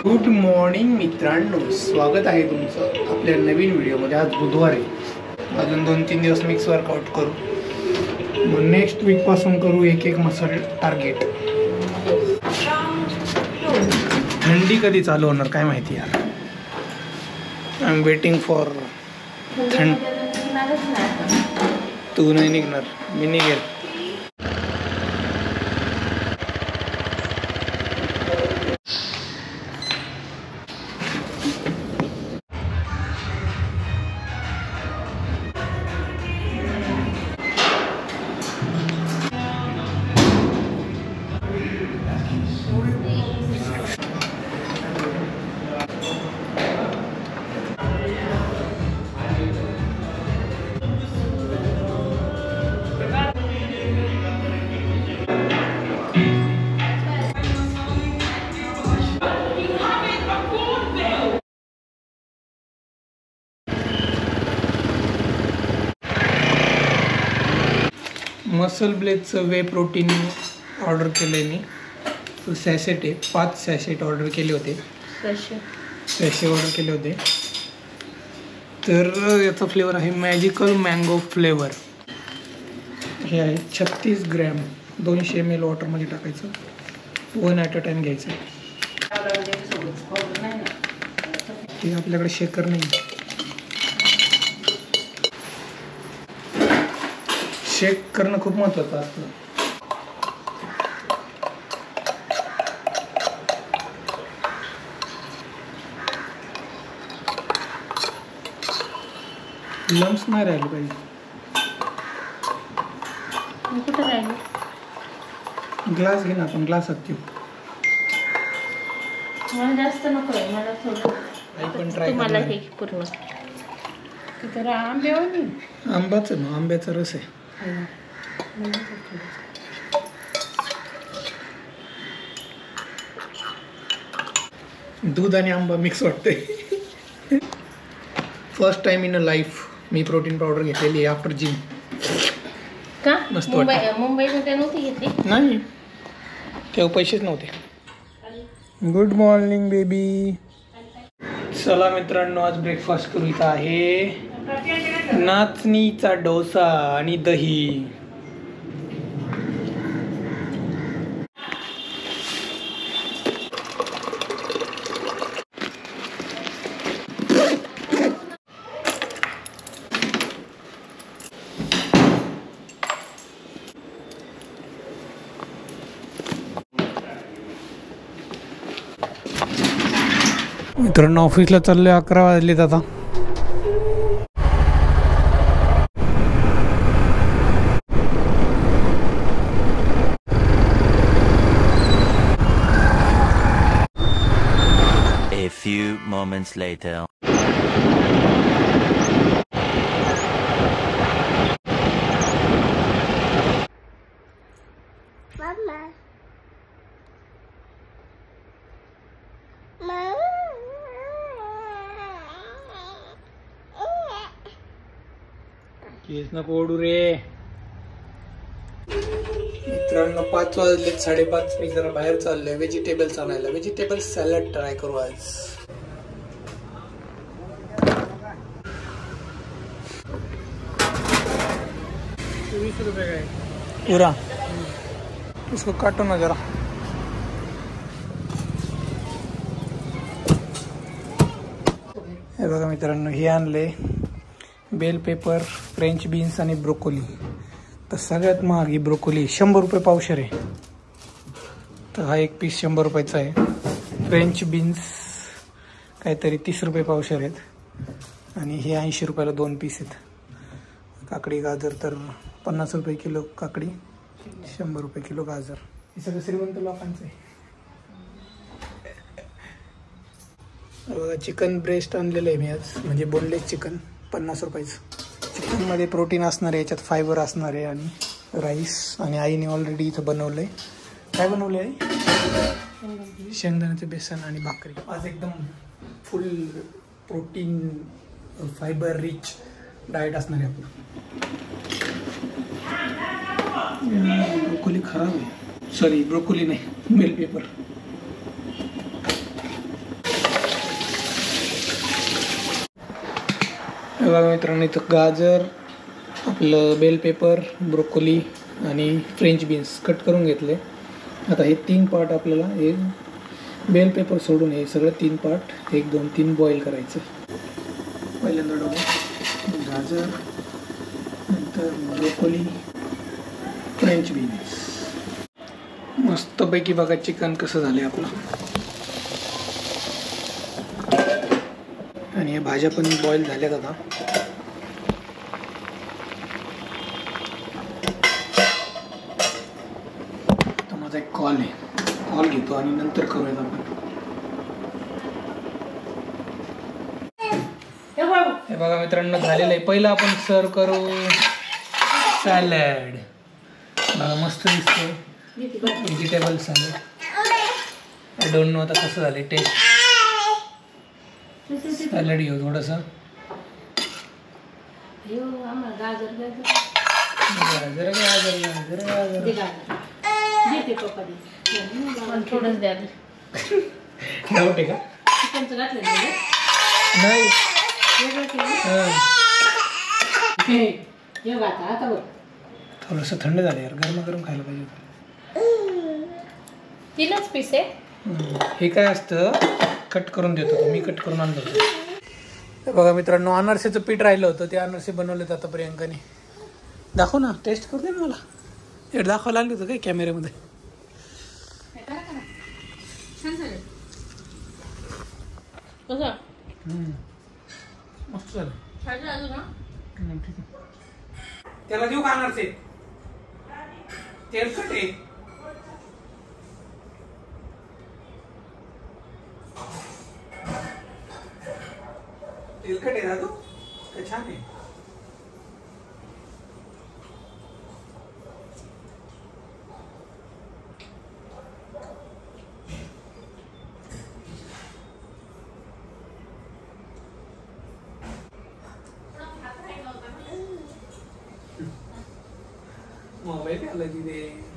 Good morning मित्रांनो, स्वागत आहे तुमचं आपल्या नवीन व्हिडिओमध्ये। आज बुधवार आहे, अजून 2-3 दिवस मिक्स वर्कआउट करू, मग नेक्स्ट वीक पासून करू एक मसल टार्गेट। थंडी कधी चालू होणार काय माहिती यार। आय एम वेटिंग फॉर थंड। तू नाही निघणार, मी निघेल। मसल ब्लेडचं वे प्रोटीन ऑर्डर केलं मी। सॅशेट आहे, 5 सॅशेट ऑर्डर केले होते। सॅशे ऑर्डर केले होते। तर याचा फ्लेवर आहे मॅजिकल मँगो फ्लेवर। हे आहे 36 ग्रॅम, 200 ml वॉटरमध्ये टाकायचं, 1 ॲट अ टाइम घ्यायचं। ते आपल्याकडे शेकर नाही, शेक करणं खूप महत्त्वाचं असतं। लम्स नाही राहिले पाहिजे। कुठं राहिले? ग्लास घे ना, आपण ग्लासात घेऊ। मला जास्त नको आहे, मला थोडं पण ट्राय मला हे पूर्ण तर आंब्यावर आंबाचं ना, आंब्याचा रस आहे। दूध आणि आंबा मिक्स वाटते। First time in a life me protein powder घेतलेली आहे आफ्टर जिम। का मस्त वाटतं। मुंबईमध्ये नव्हती घेतली? नाही, तेव्हा पैसेच नव्हते। Good morning baby. चला मित्रांनो, आज ब्रेकफास्ट करू। इथं आहे नाचणीचा डोसा आणि दही। मित्रांनो, ऑफिसला चाललोय, 11 वाजलेत आता। A few moments later. केस नको ओढू रे। मित्रांनो, 5 वाजलेत, 5:30। मी जरा बाहेर चाललोय व्हेजिटेबल्स आणायला। व्हेजिटेबल सॅलड ट्राय करू आज। 20 रुपये का है पूरा, इसको काटो ना जरा। हे बघा मित्रांनो, हे आणले बेल पेपर, फ्रेंच बीन्स आणि ब्रोकोली। तर सगळ्यात महाग ही ब्रोकोली, 100 रुपये पावशेर आहे। तर हा एक पीस 100 रुपयाचा आहे। फ्रेंच बीन्स काहीतरी 30 रुपये पावशेर आहेत, आणि हे 80 रुपयाला 2 पीस आहेत। काकडी गाजर तर 50 रुपये किलो काकडी, 100 रुपये किलो गाजर। हे सगळं श्रीमंत लोकांचं आहे। बघा, चिकन ब्रेस्ट आणलेलं आहे मी आज, म्हणजे बोनलेस चिकन, 50 रुपयाचं। चिकनमध्ये प्रोटीन असणार आहे, याच्यात फायबर असणार आहे, आणि राईस। आणि आईने ऑलरेडी इथं बनवलं आहे। काय बनवलं आहे? शेंगदाण्याचं बेसन आणि भाकरी। आज एकदम फुल प्रोटीन फायबर रिच डाएट असणार आहे आपलं। ब्रोकोली खराब आहे, सॉरी ब्रोकोली नाही, बेल पेपर। बघा मित्रांनो, इथं गाजर, आपलं बेल पेपर, ब्रोकोली आणि फ्रेंच बीन्स कट करून घेतले. आता हे 3 पार्ट आपल्याला हे बेल पेपर सोडून हे सगळं 3 पार्ट 1 2 3 बॉईल करायचं. पहिल्यांदा गाजर, नंतर ब्रोकोली, फ्रेंच बीन्स. मस्तपैकी बघा चिकन कसं झालंय आपलं. आणि या भाज्या पण बॉईल झाल्यात आता. तर माझा एक कॉल घेतो आणि नंतर करूयात आपण. हे बघा मित्रांनो झालेलं आहे. पहिलं आपण सर्व करू सॅलड. बघा मस्त दिसतंय vegetable salad. I don't know आता कसं झालं टेस्ट. सॅलड घेऊ थोडंसं. गाजर थोडंच द्या. डाऊट आहे का? चिकनचं घातलं नाही. आता बघ थोडंसं थंड झालं यार, गरम खायला पाहिजे. 3च पीस आहे. हे काय असतं, कट करून देतो मी, कट करून आणलं होतं. तर बघा मित्रांनो, अनारसेचं पीठ राहिलं होतं, ते अनारसे बनवलेत आता प्रियंकाने. दाखव ना, टेस्ट करू दे ना मला. हे दाखवायला लागलं होतं काय कॅमेऱ्यामध्ये. मस्त झालं. ठीक आहे. त्याला देऊ का अनारसे? तेलकट आहे. तेलकट आहे दादू का छान आहे? मोबाईल आला तिथे.